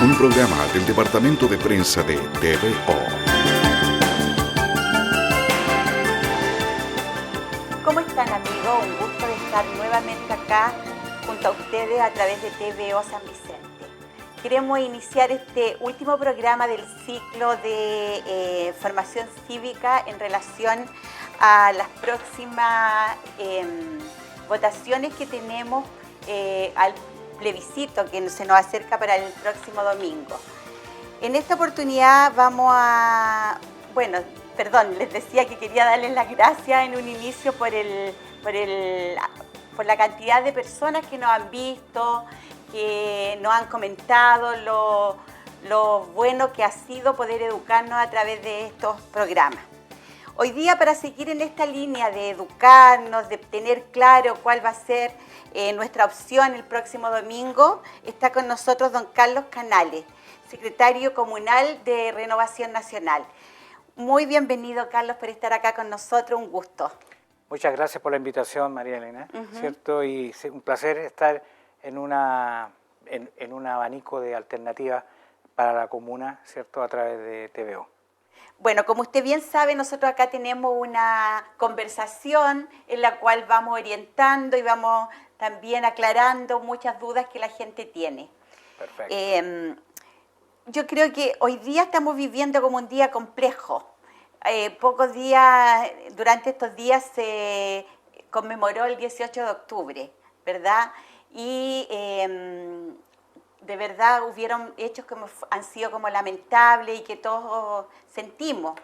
un programa del Departamento de Prensa de TVO. ¿Cómo están, amigos? Un gusto de estar nuevamente acá junto a ustedes a través de TVO San Vicente. Queremos iniciar este último programa del ciclo de formación cívica en relación a las próximas votaciones que tenemos al plebiscito que se nos acerca para el próximo domingo. En esta oportunidad les decía que quería darles las gracias en un inicio por la cantidad de personas que nos han visto, que nos han comentado lo bueno que ha sido poder educarnos a través de estos programas. Hoy día, para seguir en esta línea de educarnos, de tener claro cuál va a ser nuestra opción el próximo domingo, está con nosotros don Carlos Canales, secretario comunal de Renovación Nacional. Muy bienvenido, Carlos, por estar acá con nosotros, un gusto. Muchas gracias por la invitación, María Elena, ¿cierto? Y un placer estar en un abanico de alternativas para la comuna, ¿cierto? A través de TVO. Bueno, como usted bien sabe, nosotros acá tenemos una conversación en la cual vamos orientando y vamos también aclarando muchas dudas que la gente tiene. Perfecto. Yo creo que hoy día estamos viviendo como un día complejo. Pocos días, durante estos días se conmemoró el 18 de octubre, ¿verdad? Y de verdad hubieron hechos que han sido como lamentables y que todos sentimos.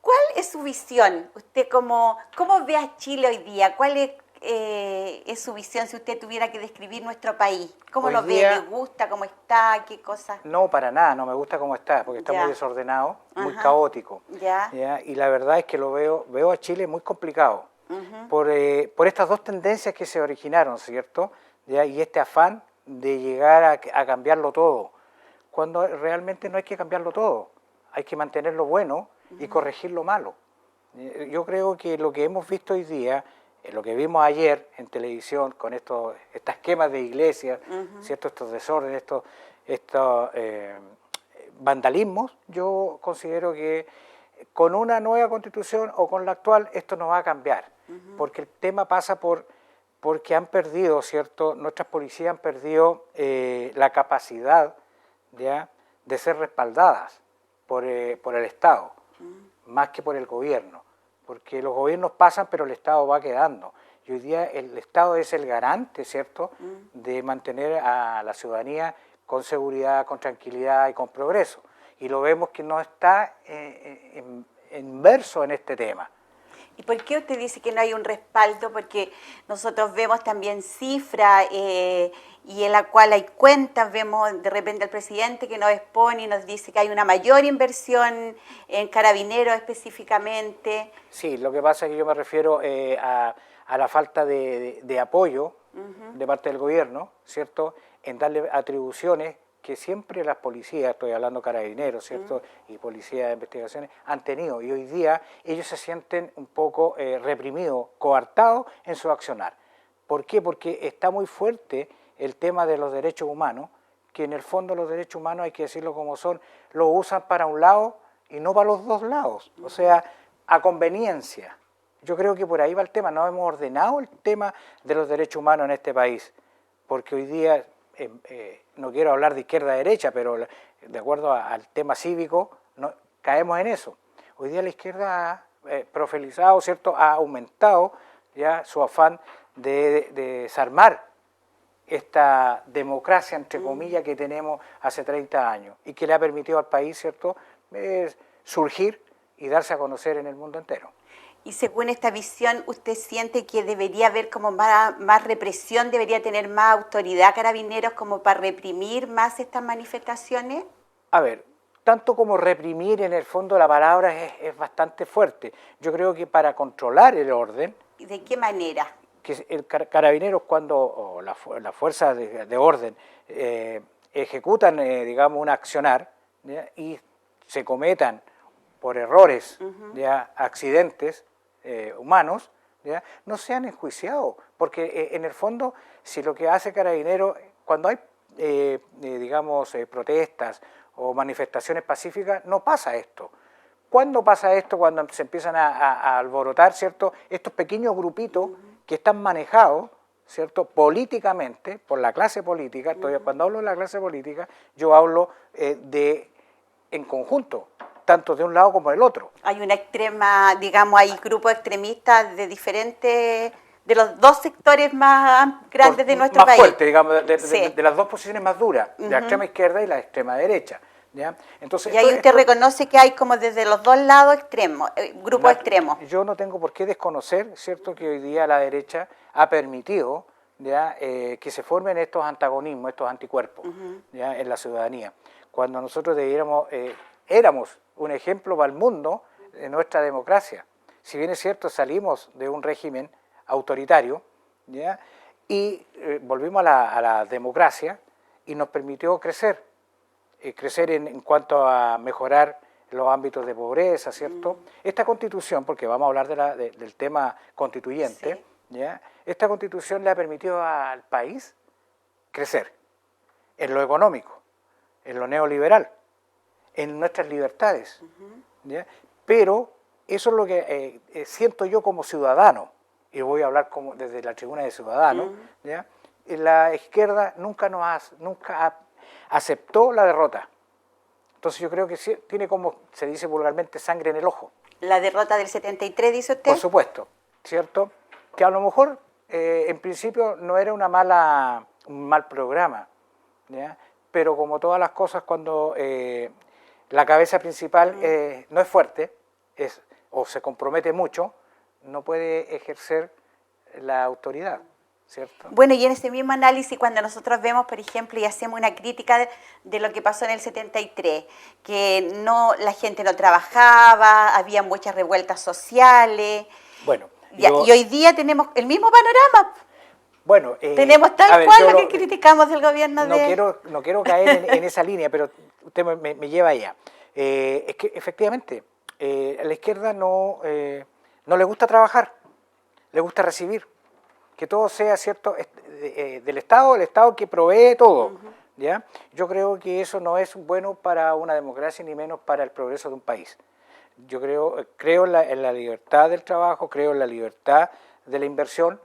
¿Cuál es su visión? ¿Usted cómo ve a Chile hoy día? ¿Cuál es su visión si usted tuviera que describir nuestro país? ¿Cómo lo ve? ¿Le gusta? ¿Cómo está? ¿Qué cosas? No, para nada, no me gusta cómo está, porque está muy desordenado, muy caótico. ¿Ya? Y la verdad es que veo a Chile muy complicado por estas dos tendencias que se originaron, ¿cierto? ¿Ya? Y este afán de llegar a cambiarlo todo, cuando realmente no hay que cambiarlo todo, hay que mantener lo bueno y corregir lo malo. Yo creo que lo que hemos visto hoy día, lo que vimos ayer en televisión con estas quemas de iglesias, ¿cierto? Estos desórdenes, estos vandalismos, yo considero que con una nueva constitución o con la actual esto no va a cambiar, porque el tema pasa porque han perdido, ¿cierto? Nuestras policías han perdido la capacidad de ser respaldadas por el Estado, más que por el gobierno, porque los gobiernos pasan, pero el Estado va quedando. Y hoy día el Estado es el garante, ¿cierto?, de mantener a la ciudadanía con seguridad, con tranquilidad y con progreso. Y lo vemos que no está inverso en este tema. ¿Y por qué usted dice que no hay un respaldo? Porque nosotros vemos también cifras y en la cual hay cuentas, vemos de repente al presidente que nos expone y nos dice que hay una mayor inversión en carabineros específicamente. Sí, lo que pasa es que yo me refiero a la falta de apoyo de parte del gobierno, ¿cierto?, en darle atribuciones que siempre las policías, estoy hablando carabineros, ¿cierto?, y policías de investigaciones, han tenido. Y hoy día ellos se sienten un poco reprimidos, coartados en su accionar. ¿Por qué? Porque está muy fuerte el tema de los derechos humanos, que en el fondo los derechos humanos, hay que decirlo como son, los usan para un lado y no para los dos lados. O sea, a conveniencia. Yo creo que por ahí va el tema. No hemos ordenado el tema de los derechos humanos en este país, porque hoy día... no quiero hablar de izquierda-derecha, pero de acuerdo al tema cívico, caemos en eso. Hoy día la izquierda ha profilizado, ¿cierto?, ha aumentado ya su afán de desarmar esta democracia, entre comillas, que tenemos hace 30 años y que le ha permitido al país, ¿cierto?, surgir y darse a conocer en el mundo entero. Y según esta visión, ¿usted siente que debería haber como más represión, debería tener más autoridad Carabineros como para reprimir más estas manifestaciones? A ver, tanto como reprimir, en el fondo la palabra es bastante fuerte. Yo creo que para controlar el orden... ¿Y de qué manera? Que el Carabineros, cuando las fuerzas de orden ejecutan, digamos, un accionar, ¿ya?, y se cometan por errores, ¿ya?, accidentes humanos, ¿ya?, no sean enjuiciados, porque en el fondo, si lo que hace Carabineros, cuando hay digamos, protestas o manifestaciones pacíficas, no pasa esto. ¿Cuándo pasa esto? Cuando se empiezan a alborotar, ¿cierto?, estos pequeños grupitos que están manejados, ¿cierto?, políticamente, por la clase política. Entonces, cuando hablo de la clase política, yo hablo en conjunto, tanto de un lado como del otro. Hay una extrema, digamos, hay grupos extremistas de diferentes, de los dos sectores más grandes de nuestro país. Más fuertes, digamos, Sí. de las dos posiciones más duras, de la extrema izquierda y la extrema derecha. ¿Ya? Entonces, Y ahí usted reconoce que hay como desde los dos lados extremos, grupos extremos. Yo no tengo por qué desconocer, ¿cierto?, que hoy día la derecha ha permitido, ¿ya?, que se formen estos antagonismos, estos anticuerpos, ¿ya?, en la ciudadanía. Cuando nosotros éramos un ejemplo para el mundo de nuestra democracia. Si bien es cierto, salimos de un régimen autoritario, ¿ya?, y volvimos a la democracia y nos permitió crecer en cuanto a mejorar los ámbitos de pobreza, ¿cierto? Esta Constitución, porque vamos a hablar del tema constituyente, Sí. ¿ya?, esta Constitución le ha permitido al país crecer en lo económico, en lo neoliberal, en nuestras libertades, ¿ya? Pero eso es lo que siento yo como ciudadano, y voy a hablar desde la tribuna de ciudadano, ¿ya? La izquierda nunca aceptó la derrota. Entonces yo creo que sí, tiene, como se dice vulgarmente, sangre en el ojo. La derrota del 73, dice usted. Por supuesto, ¿cierto? Que a lo mejor en principio no era un mal programa, ¿ya? Pero como todas las cosas, cuando la cabeza principal no es fuerte o se compromete mucho, no puede ejercer la autoridad, ¿cierto? Bueno, y en ese mismo análisis, cuando nosotros vemos, por ejemplo, y hacemos una crítica de lo que pasó en el 73, que la gente no trabajaba, había muchas revueltas sociales, Bueno, y hoy día tenemos el mismo panorama. Bueno, tenemos tal cual lo que criticamos del gobierno no quiero caer en esa línea, pero usted me lleva allá. Es que efectivamente a la izquierda no le gusta trabajar, le gusta recibir, que todo sea, ¿cierto?, del Estado, el Estado que provee todo, ¿ya? Yo creo que eso no es bueno para una democracia, ni menos para el progreso de un país. Yo creo en la libertad del trabajo, creo en la libertad de la inversión,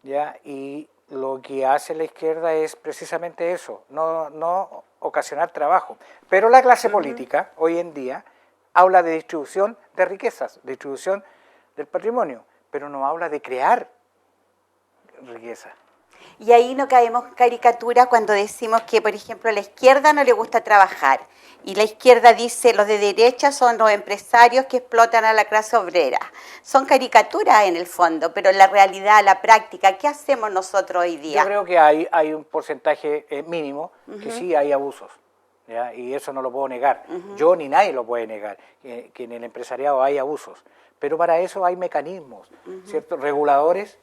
¿ya? Y lo que hace la izquierda es precisamente eso, no ocasionar trabajo. Pero la clase política, hoy en día, habla de distribución de riquezas, distribución del patrimonio, pero no habla de crear riqueza. Y ahí no caemos en caricatura cuando decimos que, por ejemplo, a la izquierda no le gusta trabajar. Y la izquierda dice, los de derecha son los empresarios que explotan a la clase obrera. Son caricaturas en el fondo, pero en la realidad, la práctica, ¿qué hacemos nosotros hoy día? Yo creo que hay un porcentaje mínimo que sí hay abusos, ¿ya? Y eso no lo puedo negar. Yo ni nadie lo puede negar, que en el empresariado hay abusos. Pero para eso hay mecanismos, ¿cierto?, reguladores,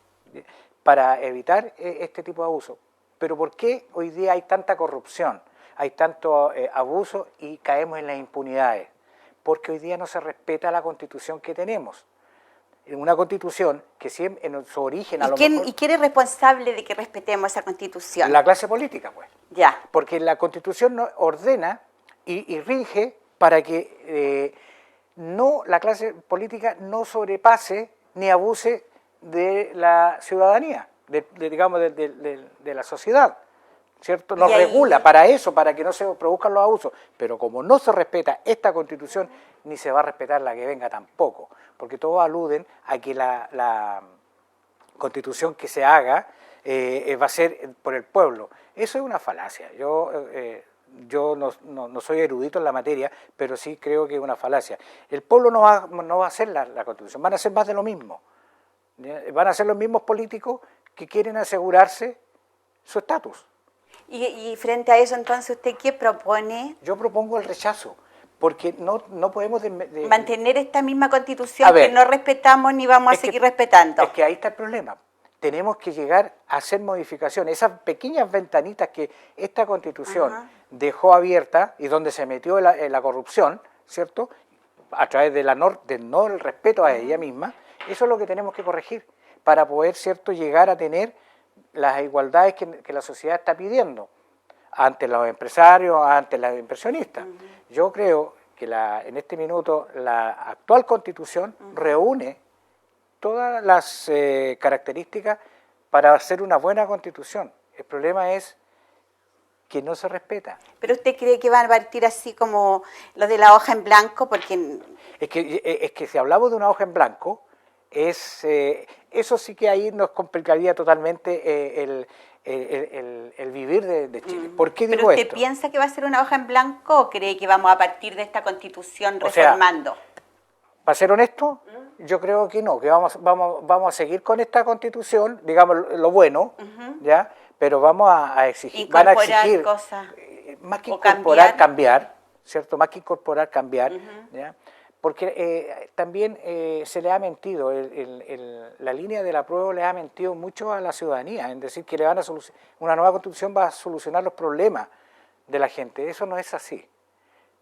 para evitar este tipo de abuso. Pero ¿por qué hoy día hay tanta corrupción, hay tanto abuso y caemos en las impunidades? Porque hoy día no se respeta la Constitución que tenemos. Una Constitución que siempre en su origen ¿Y quién es responsable de que respetemos esa Constitución? La clase política, pues. Ya. Porque la Constitución ordena y rige para que la clase política no sobrepase ni abuse de la ciudadanía, digamos, de la sociedad, ¿cierto? Nos regula para eso, para que no se produzcan los abusos, pero como no se respeta esta Constitución, ni se va a respetar la que venga tampoco, porque todos aluden a que la Constitución que se haga va a ser por el pueblo. Eso es una falacia. Yo no soy erudito en la materia, pero sí creo que es una falacia. El pueblo no va a hacer la Constitución, van a hacer más de lo mismo. Van a ser los mismos políticos que quieren asegurarse su estatus. Y frente a eso, entonces, ¿usted qué propone? Yo propongo el rechazo, porque no podemos... mantener esta misma Constitución que no respetamos ni vamos a seguir respetando. Es que ahí está el problema. Tenemos que llegar a hacer modificaciones. Esas pequeñas ventanitas que esta Constitución dejó abierta y donde se metió la corrupción, ¿cierto?, a través del no respeto a ella misma. Eso es lo que tenemos que corregir para poder, ¿cierto?, llegar a tener las igualdades que la sociedad está pidiendo. ante los empresarios, ante los inversionistas. Yo creo que en este minuto la actual Constitución reúne todas las características para hacer una buena Constitución. El problema es que no se respeta. ¿Pero usted cree que van a partir así como los de la hoja en blanco? Porque Es que si hablamos de una hoja en blanco, eso sí que ahí nos complicaría totalmente el vivir de Chile. ¿Por qué digo ¿pero usted esto? piensa que va a ser una hoja en blanco o cree que vamos a partir de esta Constitución O sea, reformando? Para ser honesto, yo creo que no, que vamos a seguir con esta Constitución, digamos lo bueno, ¿ya? Pero vamos a exigir, van a exigir cosas, más que o incorporar, cambiar, ¿cierto? Más que incorporar, cambiar, ¿ya? Porque también se le ha mentido, la línea del apruebo le ha mentido mucho a la ciudadanía, en decir que una nueva Constitución va a solucionar los problemas de la gente. Eso no es así,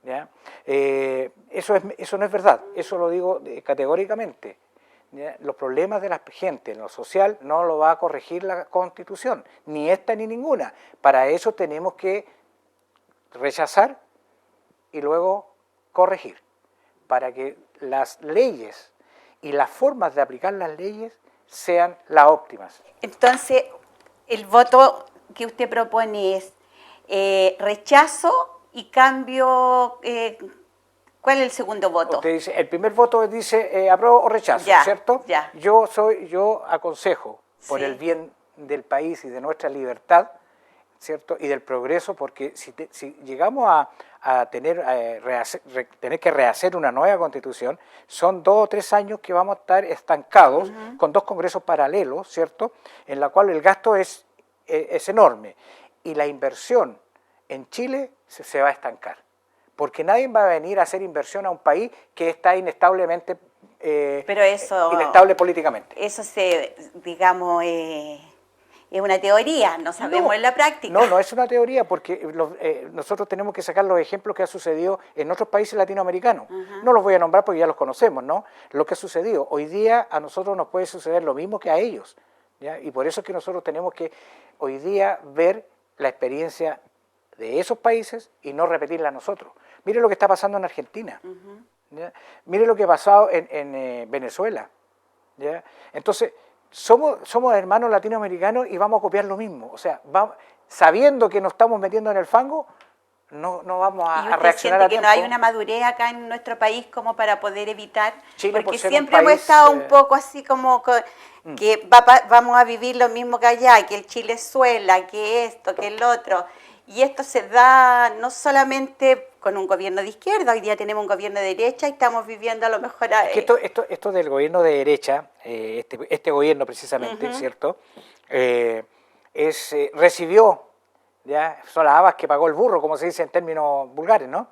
¿ya? Eso no es verdad, eso lo digo categóricamente, ¿ya? Los problemas de la gente en lo social no lo va a corregir la Constitución, ni esta ni ninguna. Para eso tenemos que rechazar y luego corregir, para que las leyes y las formas de aplicar las leyes sean las óptimas. Entonces, el voto que usted propone es rechazo y cambio. ¿Cuál es el segundo voto? Usted dice, el primer voto dice apruebo o rechazo, Ya, ¿cierto? ya. Yo aconsejo por Sí. el bien del país y de nuestra libertad, ¿cierto? Y del progreso, porque si llegamos a tener que rehacer una nueva Constitución, son 2 o 3 años que vamos a estar estancados con 2 congresos paralelos, ¿cierto? En la cual el gasto es enorme y la inversión en Chile se va a estancar, porque nadie va a venir a hacer inversión a un país que está inestablemente Pero eso, inestable políticamente. Eso digamos, es una teoría, no sabemos en la práctica. No es una teoría, porque nosotros tenemos que sacar los ejemplos que ha sucedido en otros países latinoamericanos. No los voy a nombrar porque ya los conocemos, ¿no? Lo que ha sucedido. Hoy día a nosotros nos puede suceder lo mismo que a ellos, ¿ya? Y por eso es que nosotros tenemos que hoy día ver la experiencia de esos países y no repetirla nosotros. Mire lo que está pasando en Argentina. ¿Ya? Mire lo que ha pasado en Venezuela. ¿Ya? Entonces, somos hermanos latinoamericanos y vamos a copiar lo mismo. O sea, sabiendo que nos estamos metiendo en el fango, no vamos a reaccionar a tiempo. ¿Y usted siente que no hay una madurez acá en nuestro país como para poder evitar? Chile, porque por ser siempre un país, hemos estado un poco así como que vamos a vivir lo mismo que allá, que el Chilezuela, que esto, que el otro. Y esto se da no solamente con un gobierno de izquierda, hoy día tenemos un gobierno de derecha y estamos viviendo a lo mejor... Es que esto del gobierno de derecha, este gobierno precisamente, ¿cierto? Recibió, ¿ya? Son las habas que pagó el burro, como se dice en términos vulgares, ¿no?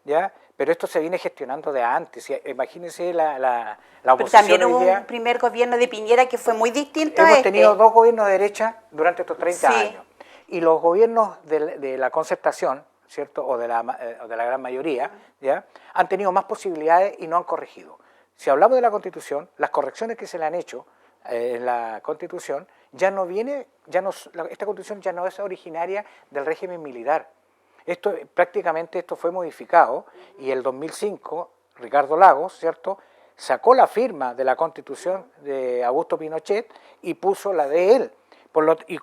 ¿Ya? Pero esto se viene gestionando de antes. Imagínense la Pero oposición también hubo hoy día. un primer gobierno de Piñera que fue muy distinto a Hemos este. tenido 2 gobiernos de derecha durante estos 30 Sí. años. Y los gobiernos de la concertación, ¿cierto? O de la gran mayoría, ¿ya? Han tenido más posibilidades y no han corregido. Si hablamos de la Constitución, las correcciones que se le han hecho en la Constitución, esta Constitución ya no es originaria del régimen militar. Prácticamente esto fue modificado y el 2005 Ricardo Lagos, ¿cierto?, sacó la firma de la Constitución de Augusto Pinochet y puso la de él.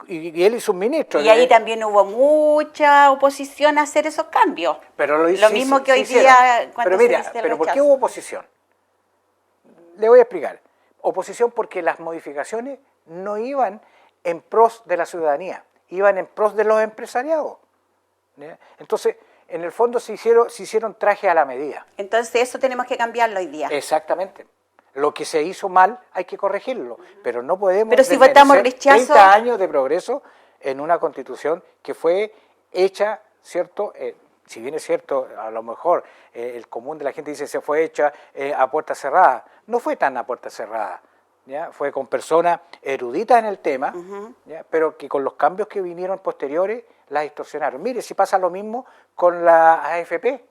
Y él y sus ministros. Y ahí también hubo mucha oposición a hacer esos cambios. Pero lo mismo que hoy día cuando pero mira, se dice el pero ¿por qué rechazo? hubo oposición? Le voy a explicar. Oposición porque las modificaciones no iban en pros de la ciudadanía, iban en pros de los empresariados, ¿ya? Entonces, en el fondo se hicieron trajes a la medida. Entonces eso tenemos que cambiarlo hoy día. Exactamente. Lo que se hizo mal hay que corregirlo, pero no podemos Pero si votamos desmerecer rechazo... 30 años de progreso en una Constitución que fue hecha, ¿cierto? Si bien es cierto, a lo mejor el común de la gente dice se fue hecha a puerta cerrada. No fue tan a puerta cerrada, ¿ya? Fue con personas eruditas en el tema, ¿ya? Pero que con los cambios que vinieron posteriores las distorsionaron. Mire, si pasa lo mismo con la AFP.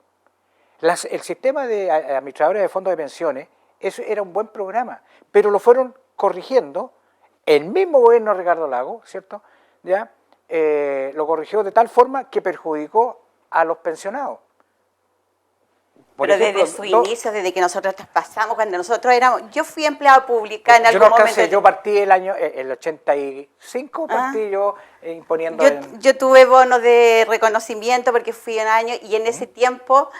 El sistema de administradores de fondos de pensiones, eso era un buen programa, pero lo fueron corrigiendo el mismo gobierno de Ricardo Lagos, ¿cierto? ¿Ya? lo corrigió de tal forma que perjudicó a los pensionados. Por Pero ejemplo, desde su inicio, desde que nosotros traspasamos, cuando nosotros éramos, yo fui empleada pública en yo algún no alcancé, momento. yo partí el 85, partí yo imponiendo... Yo tuve bonos de reconocimiento porque fui un año y en ese tiempo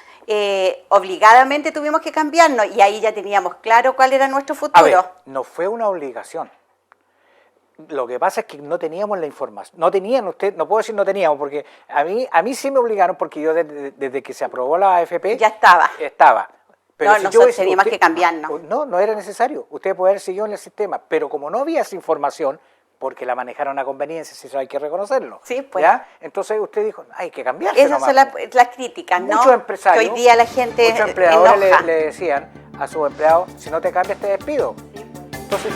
obligadamente tuvimos que cambiarnos y ahí ya teníamos claro cuál era nuestro futuro. A ver, no fue una obligación. Lo que pasa es que no teníamos la información. No tenían ustedes, no puedo decir no teníamos, porque a mí sí me obligaron, porque yo desde que se aprobó la AFP... Ya estaba. Estaba. Pero No, si nosotros teníamos que cambiarnos. No era necesario. Usted puede haber seguido en el sistema, pero como no había esa información, porque la manejaron a conveniencia, si eso hay que reconocerlo. Sí, pues. ¿Ya? Entonces usted dijo, hay que cambiarse Esas nomás. son las críticas, ¿no? Muchos empresarios, que hoy día la gente muchos empleadores enoja. le decían a sus empleados, si no te cambias te despido. Entonces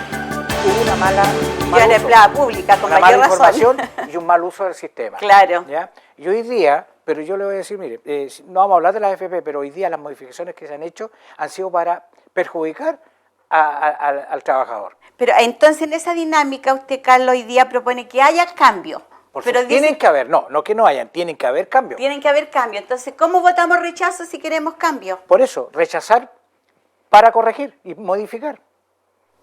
hubo una mala... Yo era empleada pública, con una mayor mala razón. información y un mal uso del sistema. Claro. ¿Ya? Y hoy día, pero yo le voy a decir, mire, no vamos a hablar de la AFP, pero hoy día las modificaciones que se han hecho han sido para perjudicar al trabajador. Pero entonces en esa dinámica usted, Carlos, hoy día propone que haya cambio. Pero dice, Tienen que haber, no que no hayan, tienen que haber cambios. tienen que haber cambio. Entonces, ¿cómo votamos rechazo si queremos cambio? Por eso, rechazar para corregir y modificar.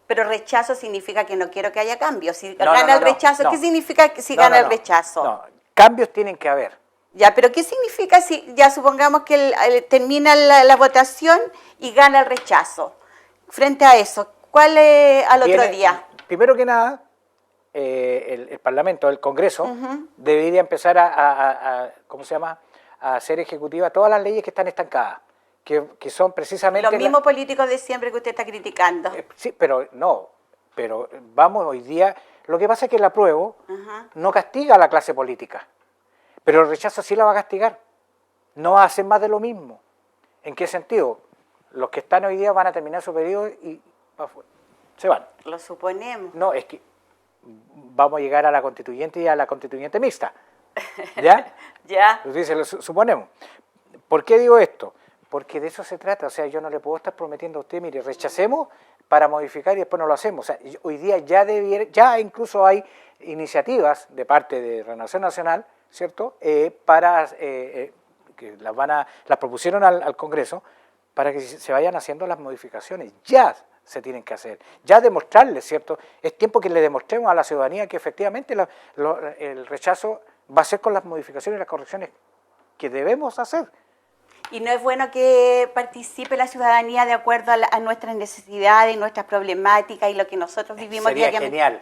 Pero rechazo significa que no quiero que haya cambio. Si No, gana no, el no, rechazo, no. ¿qué significa que si No, gana no, el rechazo? No, cambios tienen que haber. Ya, pero ¿qué significa si ya supongamos que termina la votación y gana el rechazo? Frente a eso, ¿cuál es al otro día? Primero que nada, el Parlamento, el Congreso, debería empezar ¿cómo se llama?, a hacer ejecutiva todas las leyes que están estancadas, que son precisamente... Los mismos políticos de siempre que usted está criticando. Sí, pero vamos hoy día... Lo que pasa es que el apruebo no castiga a la clase política, pero el rechazo sí la va a castigar. No va a hacer más de lo mismo. ¿En qué sentido? Los que están hoy día van a terminar su periodo y se van. Lo suponemos. No, es que vamos a llegar a la constituyente y a la constituyente mixta. ¿Ya? Ya. Entonces, lo suponemos. ¿Por qué digo esto? Porque de eso se trata. O sea, yo no le puedo estar prometiendo a usted, mire, rechacemos para modificar y después no lo hacemos. O sea, hoy día ya incluso hay iniciativas de parte de Renovación Nacional, ¿cierto? Que las propusieron al Congreso para que se vayan haciendo las modificaciones. Ya se tienen que hacer. Ya demostrarles, ¿cierto? Es tiempo que le demostremos a la ciudadanía que efectivamente el rechazo va a ser con las modificaciones y las correcciones que debemos hacer. Y no es bueno que participe la ciudadanía de acuerdo a nuestras necesidades, nuestras problemáticas y lo que nosotros vivimos Sería diariamente. genial,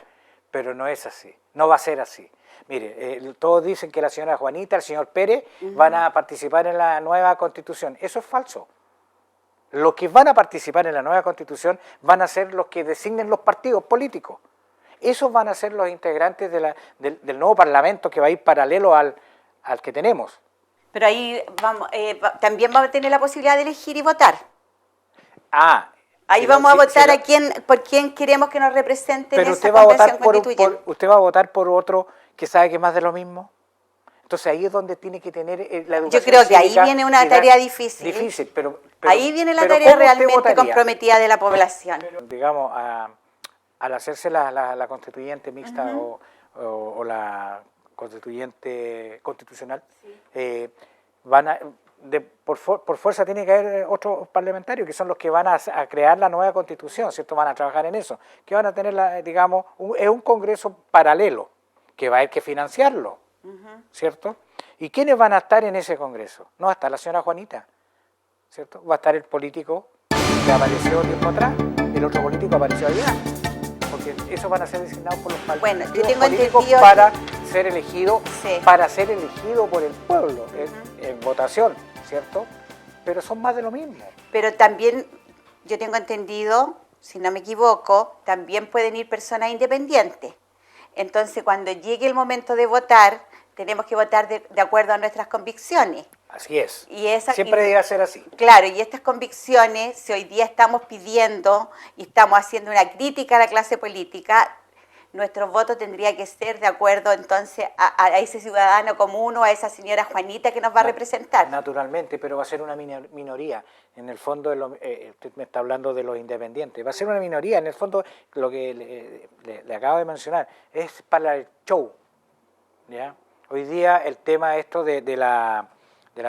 pero no es así. No va a ser así. Mire, todos dicen que la señora Juanita, el señor Pérez van a participar en la nueva Constitución. Eso es falso. Los que van a participar en la nueva Constitución van a ser los que designen los partidos políticos. Esos van a ser los integrantes del nuevo Parlamento que va a ir paralelo al que tenemos. Pero ahí también vamos a tener la posibilidad de elegir y votar. Ahí vamos a votar por quién queremos que nos represente en esa convención constituyente. ¿Usted va a votar por otro que sabe que es más de lo mismo? Entonces ahí es donde tiene que tener la educación. Yo creo que ahí cívica viene una tarea difícil. Difícil, pero ahí viene la pero tarea ¿cómo usted realmente votaría? comprometida de la población. Digamos, al hacerse la constituyente mixta o la constitucional, sí. Por fuerza tiene que haber otros parlamentarios que son los que van a crear la nueva constitución, ¿cierto? Van a trabajar en eso, que van a tener, es un congreso paralelo, que va a haber que financiarlo, ¿cierto? ¿Y quiénes van a estar en ese congreso? No va a estar la señora Juanita, ¿cierto? Va a estar el político que apareció tiempo atrás, el otro político apareció allá, porque esos van a ser designados por los partidos políticos para ser elegido, por el pueblo, en votación, ¿cierto? Pero son más de lo mismo. Pero también, yo tengo entendido, si no me equivoco, también pueden ir personas independientes. Entonces, cuando llegue el momento de votar, tenemos que votar de acuerdo a nuestras convicciones. Así es. Y siempre debe ser así. Claro, y estas convicciones, si hoy día estamos pidiendo y estamos haciendo una crítica a la clase política, nuestro voto tendría que ser de acuerdo entonces a ese ciudadano común o a esa señora Juanita que nos va a representar. Naturalmente, pero va a ser una minoría. En el fondo, usted me está hablando de los independientes, va a ser una minoría. En el fondo, lo que le acabo de mencionar es para el show. ¿ya? Hoy día el tema esto de la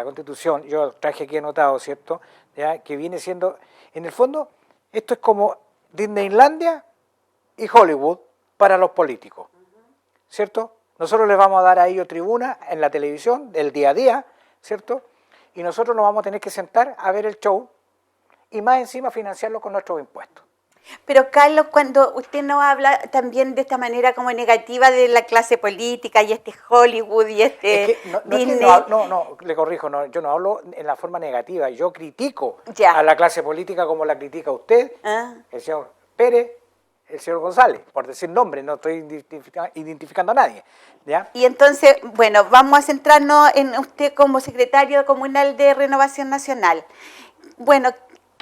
Constitución, yo traje aquí anotado, ¿cierto? ¿Ya? Que viene siendo, en el fondo, esto es como Disneylandia y Hollywood para los políticos, ¿cierto? Nosotros les vamos a dar a ellos tribuna en la televisión del día a día, ¿cierto? Y nosotros nos vamos a tener que sentar a ver el show y más encima financiarlo con nuestros impuestos. Pero Carlos, cuando usted no habla también de esta manera como negativa de la clase política y este Hollywood y este Disney... No, le corrijo, no, yo no hablo en la forma negativa, yo critico Ya. a la clase política como la critica usted, el señor Pérez, el señor González, por decir nombre, no estoy identificando a nadie, ¿ya? Y entonces, bueno, vamos a centrarnos en usted como secretario comunal de Renovación Nacional. Bueno,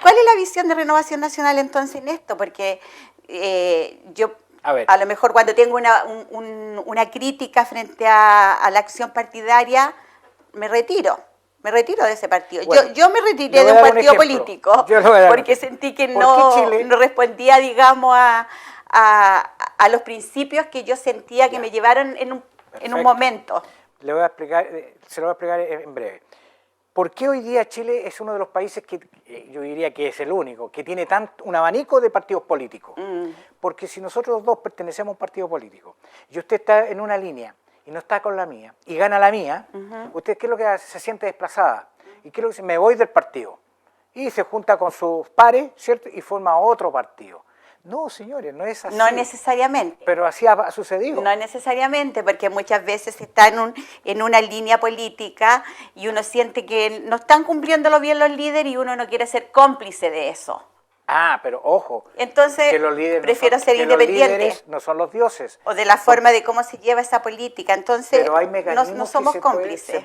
¿cuál es la visión de Renovación Nacional entonces en esto? Porque yo a lo mejor cuando tengo una crítica frente a la acción partidaria, me retiro de ese partido. Bueno, yo me retiré de un partido político porque sentí que no respondía, digamos, a los principios que yo sentía que me llevaron en un momento. Se lo voy a explicar en breve. ¿Por qué hoy día Chile es uno de los países que yo diría que es el único, que tiene un abanico de partidos políticos? Porque si nosotros dos pertenecemos a un partido político y usted está en una línea y no está con la mía y gana la mía, usted ¿qué es lo que hace? Se siente desplazada. ¿Y qué es lo que dice? Me voy del partido. Y se junta con sus pares, ¿cierto? Y forma otro partido. No, señores, no es así. No necesariamente. Pero así ha sucedido. No necesariamente, porque muchas veces se está en una línea política y uno siente que no están cumpliéndolo bien los líderes y uno no quiere ser cómplice de eso. Ah, pero ojo. Entonces, que los líderes prefiero ser independiente. Los líderes no son los dioses. O de la forma de cómo se lleva esa política. Entonces, pero hay mecanismos no somos cómplices.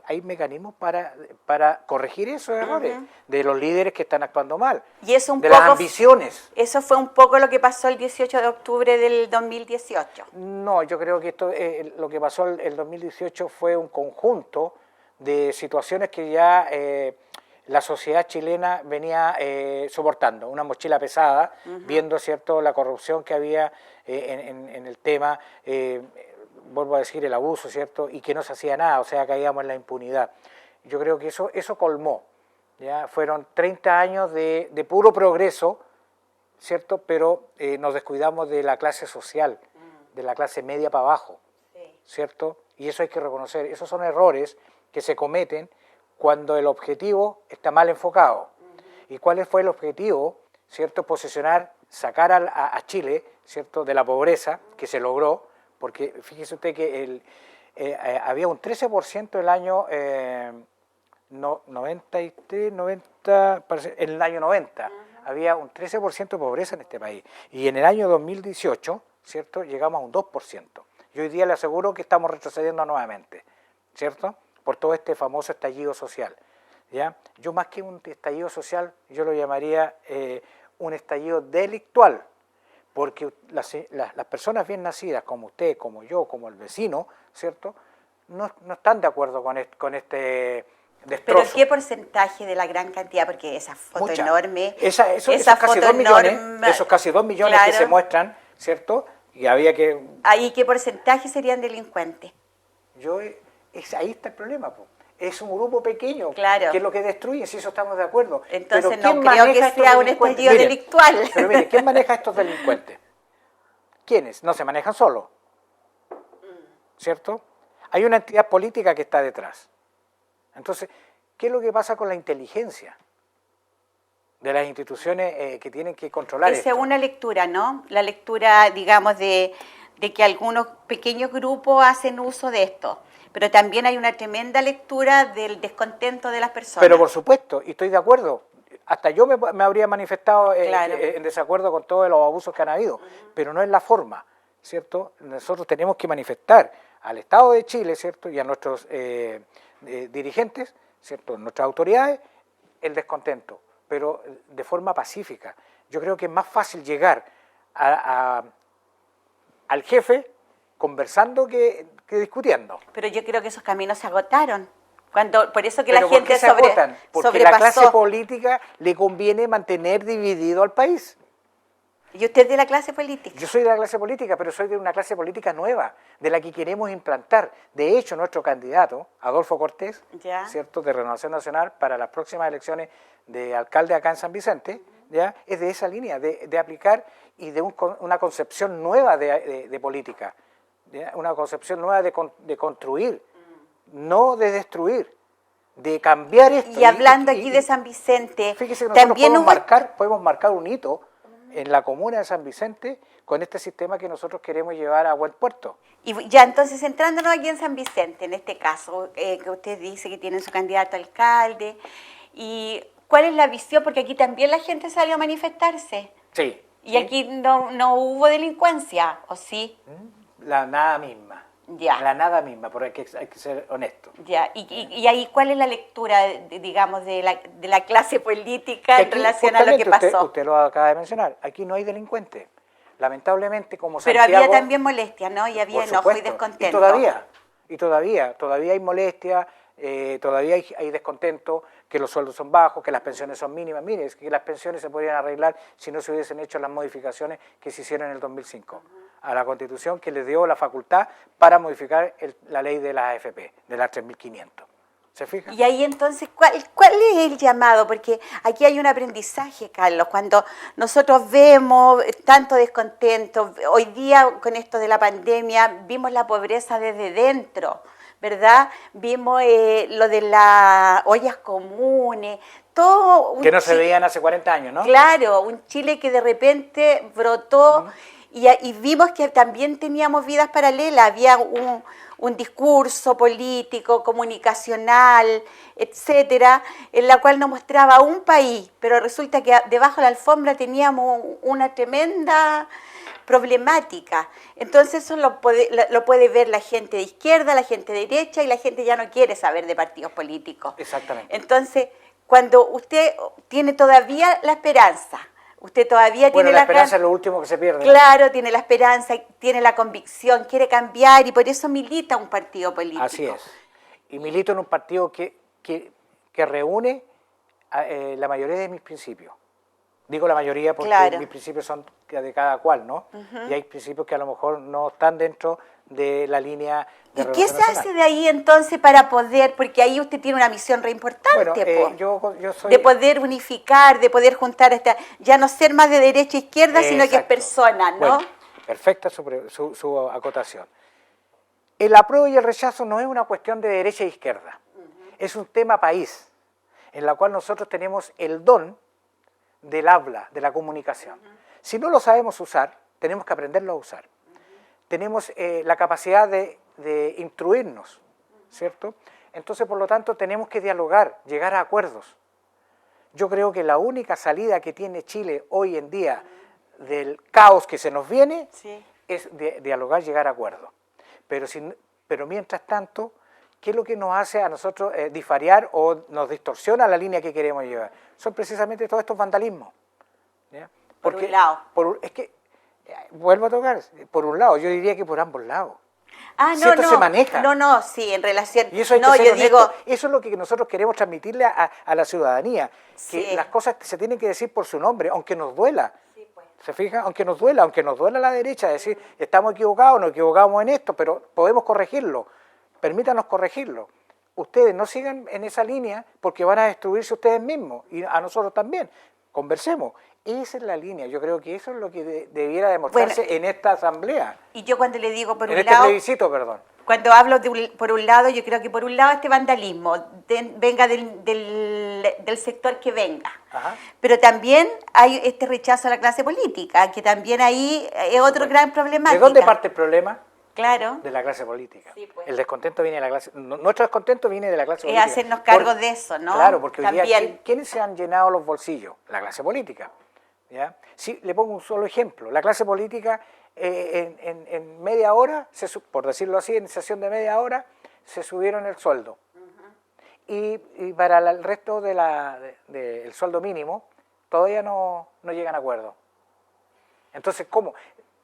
Hay mecanismos para corregir esos errores de los líderes que están actuando mal. Y eso de las ambiciones. Eso fue un poco lo que pasó el 18 de octubre del 2018. No, yo creo que esto lo que pasó el 2018 fue un conjunto de situaciones que ya la sociedad chilena venía soportando, una mochila pesada, viendo, ¿cierto?, la corrupción que había en el tema, vuelvo a decir, el abuso, ¿cierto?, y que no se hacía nada, o sea, caíamos en la impunidad. Yo creo que eso colmó, ¿ya? Fueron 30 años de puro progreso, ¿cierto?, pero nos descuidamos de la clase social, de la clase media para abajo, ¿cierto?, y eso hay que reconocer, esos son errores que se cometen cuando el objetivo está mal enfocado. ¿Y cuál fue el objetivo? ¿Cierto? Posicionar, sacar a Chile, ¿cierto?, de la pobreza, que se logró, porque fíjese usted que había un 13% el año 93, 90, en el año 90, había un 13% de pobreza en este país. Y en el año 2018, ¿cierto?, llegamos a un 2%. Y hoy día le aseguro que estamos retrocediendo nuevamente, ¿cierto?, por todo este famoso estallido social, ¿ya? Yo más que un estallido social, yo lo llamaría un estallido delictual, porque las personas bien nacidas, como usted, como yo, como el vecino, ¿cierto?, no están de acuerdo con este destrozo. ¿Pero qué porcentaje de la gran cantidad? Porque esa foto enorme... Esos casi 2 millones claro, que se muestran, ¿cierto?, y había que... ¿Ahí qué porcentaje serían delincuentes? Ahí está el problema, po. Es un grupo pequeño, claro, que es lo que destruye, si eso estamos de acuerdo. Entonces no creo que sea un estallido delictual. Pero mire, ¿quién maneja a estos delincuentes? ¿Quiénes? No se manejan solos, ¿cierto? Hay una entidad política que está detrás. Entonces, ¿qué es lo que pasa con la inteligencia de las instituciones que tienen que controlar esto? Esa es una lectura, ¿no? La lectura, digamos, de que algunos pequeños grupos hacen uso de esto. Pero también hay una tremenda lectura del descontento de las personas. Pero por supuesto, y estoy de acuerdo. Hasta yo me habría manifestado en desacuerdo con todos los abusos que han habido, pero no es la forma, ¿cierto? Nosotros tenemos que manifestar al Estado de Chile, ¿cierto?, y a nuestros dirigentes, ¿cierto?, nuestras autoridades, el descontento, pero de forma pacífica. Yo creo que es más fácil llegar al jefe conversando que discutiendo. Pero yo creo que esos caminos se agotaron. Por eso que ¿Pero la gente se agotan? Porque la clase política le conviene mantener dividido al país. ¿Y usted es de la clase política? Yo soy de la clase política, pero soy de una clase política nueva, de la que queremos implantar. De hecho, nuestro candidato, Adolfo Cortés, Ya. ¿cierto?, de Renovación Nacional, para las próximas elecciones de alcalde acá en San Vicente, ¿ya?, es de esa línea, de aplicar y de una concepción nueva de política, ¿ya?, una concepción nueva de construir, no de destruir, de cambiar esto. Y hablando aquí de San Vicente, fíjese que nosotros también podemos marcar un hito en la comuna de San Vicente con este sistema que nosotros queremos llevar a buen puerto. Y ya, entonces, centrándonos aquí en San Vicente, en este caso, que usted dice que tienen su candidato a alcalde, ¿y cuál es la visión? Porque aquí también la gente salió a manifestarse. Sí. Y aquí no hubo delincuencia, ¿o sí? La nada misma. Ya. La nada misma, porque hay que ser honesto. Ya, y ahí, ¿cuál es la lectura, digamos, de la clase política Que en aquí, relación a lo que justamente, pasó? Usted lo acaba de mencionar, aquí no hay delincuentes. Lamentablemente, como Pero Santiago... había también molestia, ¿no? Y había por enojo y supuesto, descontento. todavía hay molestia, todavía hay descontento, que los sueldos son bajos, que las pensiones son mínimas. Mire, es que las pensiones se podrían arreglar si no se hubiesen hecho las modificaciones que se hicieron en el 2005 a la Constitución, que les dio la facultad para modificar la ley de las AFP, de las 3.500. ¿Se fija? Y ahí entonces, ¿cuál es el llamado? Porque aquí hay un aprendizaje, Carlos, cuando nosotros vemos tanto descontento, hoy día con esto de la pandemia vimos la pobreza desde dentro, ¿verdad? Vimos lo de las ollas comunes, todo... Que no se veían hace 40 años, ¿no? Claro, un Chile que de repente brotó y vimos que también teníamos vidas paralelas, había un discurso político, comunicacional, etcétera, en la cual nos mostraba un país, pero resulta que debajo de la alfombra teníamos una tremenda problemática. Entonces eso lo puede ver la gente de izquierda, la gente de derecha, y la gente ya no quiere saber de partidos políticos. Exactamente. Entonces, cuando usted tiene todavía la esperanza, usted todavía tiene la esperanza es lo último que se pierde. Claro, tiene la esperanza, tiene la convicción, quiere cambiar y por eso milita un partido político. Así es. Y milito en un partido que reúne la mayoría de mis principios. Digo la mayoría porque Claro. mis principios son de cada cual, ¿no? Y hay principios que a lo mejor no están dentro de la línea de ¿Y qué Renovación se hace Nacional. de ahí entonces para poder, porque ahí usted tiene una misión re importante, Bueno, po, yo soy... de poder unificar, de poder juntar, ya no ser más de derecha a izquierda, sino que es Exacto. persona, ¿no? Bueno, perfecta su acotación. El apruebo y el rechazo no es una cuestión de derecha e izquierda, es un tema país, en la cual nosotros tenemos el don del habla, de la comunicación. Si no lo sabemos usar, tenemos que aprenderlo a usar. Tenemos la capacidad de instruirnos, ¿cierto? Entonces, por lo tanto, tenemos que dialogar, llegar a acuerdos. Yo creo que la única salida que tiene Chile hoy en día del caos que se nos viene Sí. es dialogar, llegar a acuerdos. Pero mientras tanto, ¿qué es lo que nos hace a nosotros disfariar o nos distorsiona la línea que queremos llevar? Son precisamente todos estos vandalismos. ¿Ya? Por un lado. Es que, vuelvo a tocar, por un lado, yo diría que por ambos lados. Ah, Si no, esto no. se maneja. No, sí, en relación. Y eso hay no, que ser yo honesto. digo, Eso es lo que nosotros queremos transmitirle a la ciudadanía, que Sí. las cosas se tienen que decir por su nombre, aunque nos duela. Sí, pues. ¿Se fija? Aunque nos duela la derecha, decir, estamos equivocados, nos equivocamos en esto, pero podemos corregirlo. Permítanos corregirlo. Ustedes no sigan en esa línea porque van a destruirse ustedes mismos y a nosotros también. Conversemos. Esa es la línea. Yo creo que eso es lo que debiera demostrarse en esta asamblea. Y yo cuando le digo por En un este lado, plebiscito, perdón. cuando hablo por un lado, yo creo que por un lado este vandalismo venga del sector que venga. Ajá. Pero también hay este rechazo a la clase política, que también ahí es otro gran problemática. ¿De dónde parte el problema? Claro. De la clase política. Sí, pues. El descontento viene de la clase... Nuestro descontento viene de la clase Es política. hacernos cargo de eso, ¿no? Claro, porque hoy día, También. ¿quiénes se han llenado los bolsillos? La clase política. ¿Ya? Sí, le pongo un solo ejemplo. La clase política en media hora, por decirlo así, en sesión de media hora, se subieron el sueldo. Y para el resto del sueldo mínimo, todavía no llegan a acuerdo. Entonces, ¿cómo?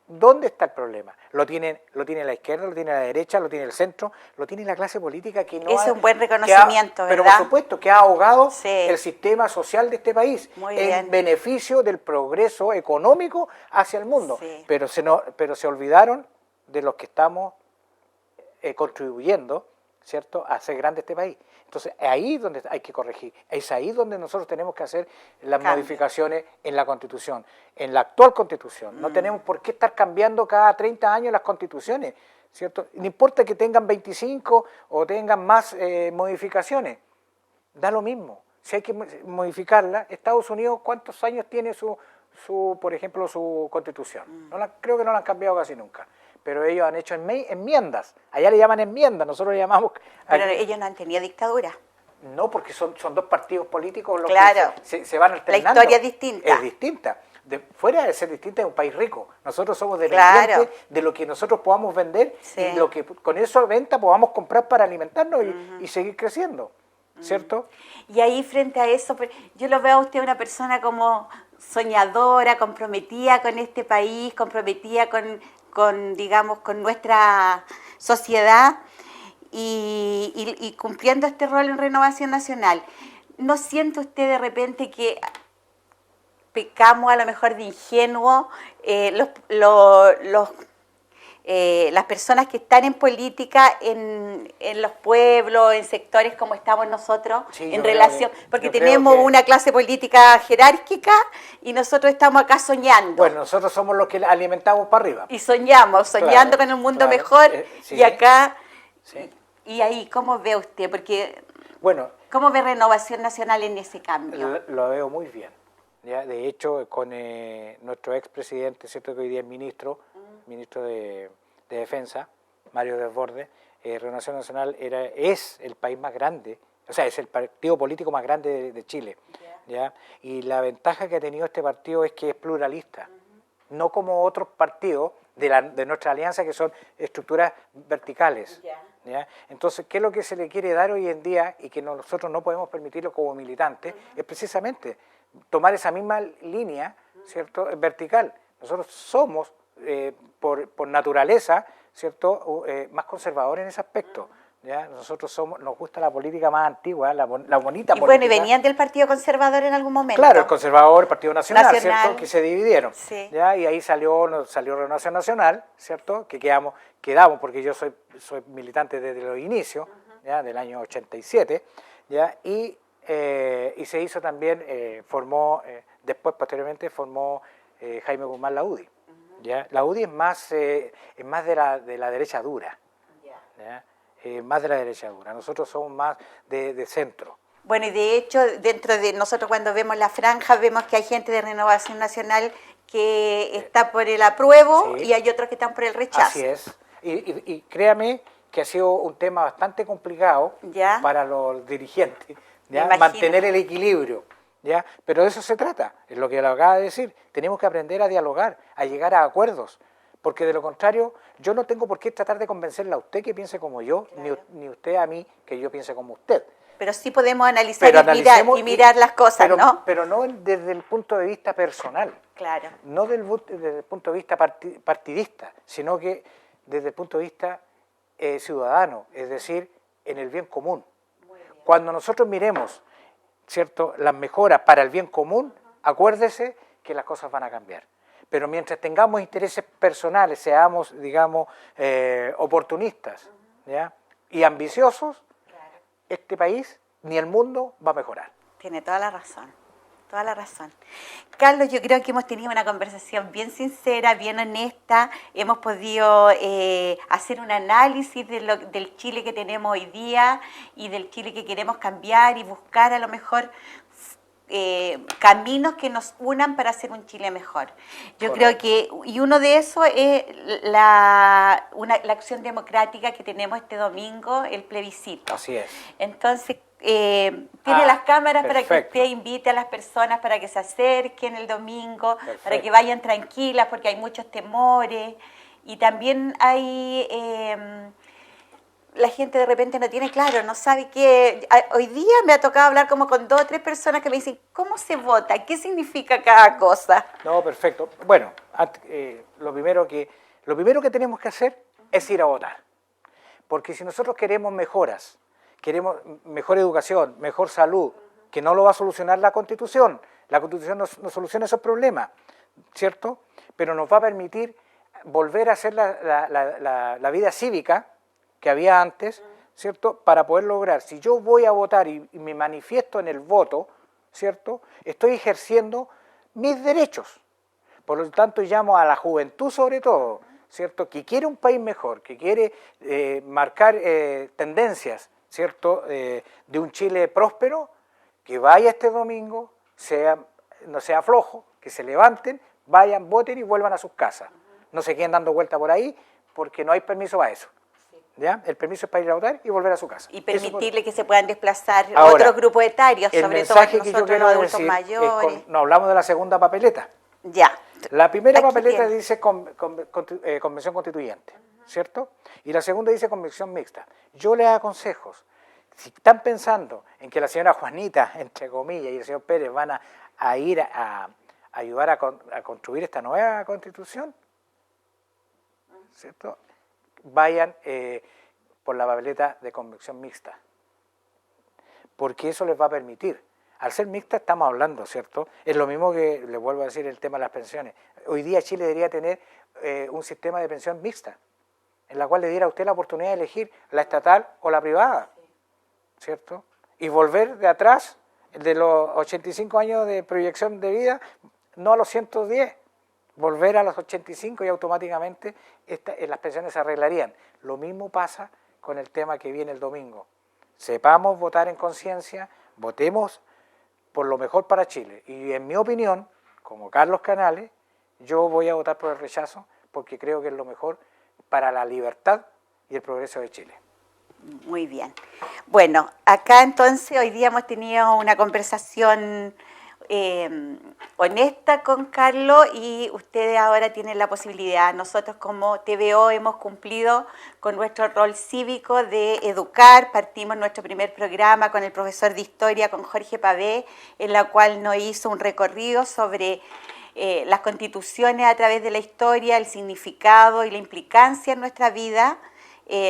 ¿Dónde está el problema? Lo tiene la izquierda, lo tiene la derecha, lo tiene el centro, lo tiene la clase política que no es un buen reconocimiento, pero ¿verdad? por supuesto que ha ahogado Sí. el sistema social de este país Muy en bien. beneficio del progreso económico hacia el mundo. Sí. Pero se olvidaron de los que estamos contribuyendo, ¿cierto?, a hacer grande este país. Entonces, es ahí donde hay que corregir, es ahí donde nosotros tenemos que hacer las modificaciones en la Constitución, en la actual Constitución. No tenemos por qué estar cambiando cada 30 años las Constituciones, ¿cierto? No importa que tengan 25 o tengan más modificaciones, da lo mismo. Si hay que modificarla, Estados Unidos, ¿cuántos años tiene por ejemplo, su Constitución? Creo que no la han cambiado casi nunca. Pero ellos han hecho enmiendas. Allá le llaman enmiendas, nosotros le llamamos... Pero ellos no han tenido dictadura. No, porque son dos partidos políticos los Claro. que se van alternando. La historia es distinta. Es distinta. Fuera de ser distinta, es un país rico. Nosotros somos dependientes de lo que nosotros podamos vender y lo que con esa venta podamos comprar para alimentarnos y seguir creciendo, ¿cierto? Y ahí frente a eso, yo lo veo a usted una persona como soñadora, comprometida con este país, comprometida digamos, con nuestra sociedad y cumpliendo este rol en Renovación Nacional. ¿No siente usted de repente que pecamos a lo mejor de ingenuo las personas que están en política en los pueblos, en sectores como estamos nosotros, Sí, en relación, porque yo creo tenemos que- una clase política jerárquica y nosotros estamos acá soñando. Bueno, nosotros somos los que alimentamos para arriba. Y soñando Claro, con un mundo claro. mejor, Sí. y acá, Sí. y ahí, ¿cómo ve usted? Porque, Bueno, ¿cómo ve Renovación Nacional en ese cambio? lo veo muy bien. ¿Ya? De hecho, con nuestro expresidente, ¿cierto?, que hoy día es ministro de Defensa, Mario Desbordes, Renovación Nacional es el país más grande, o sea, es el partido político más grande de Chile. ¿Ya? Y la ventaja que ha tenido este partido es que es pluralista, no como otros partidos de nuestra alianza que son estructuras verticales. ¿Ya? Entonces, ¿qué es lo que se le quiere dar hoy en día y que nosotros no podemos permitirlo como militantes? Es precisamente tomar esa misma línea, ¿cierto?, vertical. Nosotros somos, por naturaleza, ¿cierto?, más conservadores en ese aspecto. ¿Ya? Nosotros nos gusta la política más antigua, la bonita Y política. bueno, y venían del Partido Conservador en algún momento. Claro, el conservador, el Partido Nacional, ¿cierto?, que se dividieron. Sí. ¿Ya? Y ahí salió Renovación Nacional, ¿cierto?, que quedamos porque yo soy militante desde los inicios, ¿ya?, del año 87, ¿ya? Y se hizo también, posteriormente formó Jaime Guzmán la UDI. ¿Ya? La UDI es más de la derecha dura. ¿Ya? Más de la derecha dura. Nosotros somos más de centro. Bueno, y de hecho, dentro de nosotros cuando vemos la franja, vemos que hay gente de Renovación Nacional que está por el apruebo Sí. y hay otros que están por el rechazo. Así es. Y créame que ha sido un tema bastante complicado Ya. para los dirigentes, Me ¿ya? imagino. Mantener el equilibrio. ¿Ya? Pero de eso se trata, es lo que lo acaba de decir. Tenemos que aprender a dialogar, a llegar a acuerdos, porque de lo contrario, yo no tengo por qué tratar de convencerle a usted que piense como yo, ni usted a mí que yo piense como usted. Pero sí podemos analizar Pero y mirar las cosas, ¿no? Pero no desde el punto de vista personal, Claro. no desde el punto de vista partidista, sino que desde el punto de vista ciudadano, es decir, en el bien común. Cuando nosotros miremos, ¿cierto?, las mejoras para el bien común, acuérdese que las cosas van a cambiar. Pero mientras tengamos intereses personales, seamos, digamos, oportunistas, ¿ya?, y ambiciosos, este país ni el mundo va a mejorar. Tiene toda la razón, toda la razón. Carlos, yo creo que hemos tenido una conversación bien sincera, bien honesta, hemos podido hacer un análisis del Chile que tenemos hoy día y del Chile que queremos cambiar y buscar a lo mejor caminos que nos unan para hacer un Chile mejor. Yo creo que, y uno de esos es la acción democrática que tenemos este domingo, el plebiscito. Así es. Entonces, tiene las cámaras para que perfecto. usted invite a las personas para que se acerquen el domingo, para Perfecto. que vayan tranquilas porque hay muchos temores y también hay... la gente de repente no tiene claro, no sabe qué. Hoy día me ha tocado hablar como con 2 o 3 personas que me dicen, ¿cómo se vota? ¿Qué significa cada cosa? No, perfecto. Bueno, lo primero que tenemos que hacer es ir a votar. Porque si nosotros queremos mejoras, queremos mejor educación, mejor salud, que no lo va a solucionar la Constitución no soluciona esos problemas, ¿cierto? Pero nos va a permitir volver a hacer la vida cívica que había antes, ¿cierto? Para poder lograr, si yo voy a votar y me manifiesto en el voto, ¿cierto? Estoy ejerciendo mis derechos. Por lo tanto, llamo a la juventud sobre todo, ¿cierto? Que quiere un país mejor, que quiere marcar tendencias, ¿cierto? De un Chile próspero, que vaya este domingo, no sea flojo, que se levanten, vayan, voten y vuelvan a sus casas. No se queden dando vuelta por ahí porque no hay permiso para eso. ¿Ya? El permiso es para ir a votar y volver a su casa. Y permitirle que se puedan desplazar ahora, otros grupos etarios, sobre todo nosotros los adultos mayores. No hablamos de la segunda papeleta. Ya. La primera Aquí papeleta tiene. dice convención constituyente, ¿cierto? Y la segunda dice convención mixta. Yo les aconsejo, si están pensando en que la señora Juanita, entre comillas, y el señor Pérez van a ir a ayudar a construir esta nueva constitución, ¿cierto? Vayan por la papeleta de convención mixta, porque eso les va a permitir. Al ser mixta estamos hablando, ¿cierto? Es lo mismo que, les vuelvo a decir, el tema de las pensiones. Hoy día Chile debería tener un sistema de pensión mixta, en la cual le diera a usted la oportunidad de elegir la estatal o la privada, ¿cierto? Y volver de atrás, de los 85 años de proyección de vida, no a los 110, volver a los 85 y automáticamente las pensiones se arreglarían. Lo mismo pasa con el tema que viene el domingo. Sepamos votar en conciencia, votemos por lo mejor para Chile. Y en mi opinión, como Carlos Canales, yo voy a votar por el rechazo porque creo que es lo mejor para la libertad y el progreso de Chile. Muy bien. Bueno, acá entonces hoy día hemos tenido una conversación honesta con Carlos y ustedes ahora tienen la posibilidad. Nosotros como TVO hemos cumplido con nuestro rol cívico de educar. Partimos nuestro primer programa con el profesor de Historia, con Jorge Pavé, en la cual nos hizo un recorrido sobre las constituciones a través de la historia, el significado y la implicancia en nuestra vida.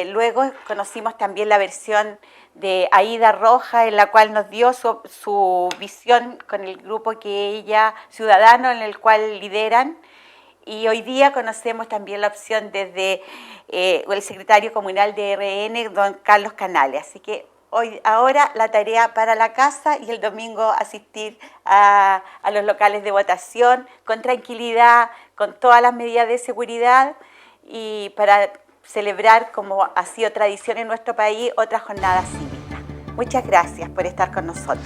Luego conocimos también la versión de Aida Rojas, en la cual nos dio su visión con el grupo que ella, Ciudadanos, en el cual lideran. Y hoy día conocemos también la opción desde el secretario comunal de RN, don Carlos Canales. Así que ahora la tarea para la casa y el domingo asistir a los locales de votación con tranquilidad, con todas las medidas de seguridad y para celebrar, como ha sido tradición en nuestro país, otra jornada cívica. Muchas gracias por estar con nosotros.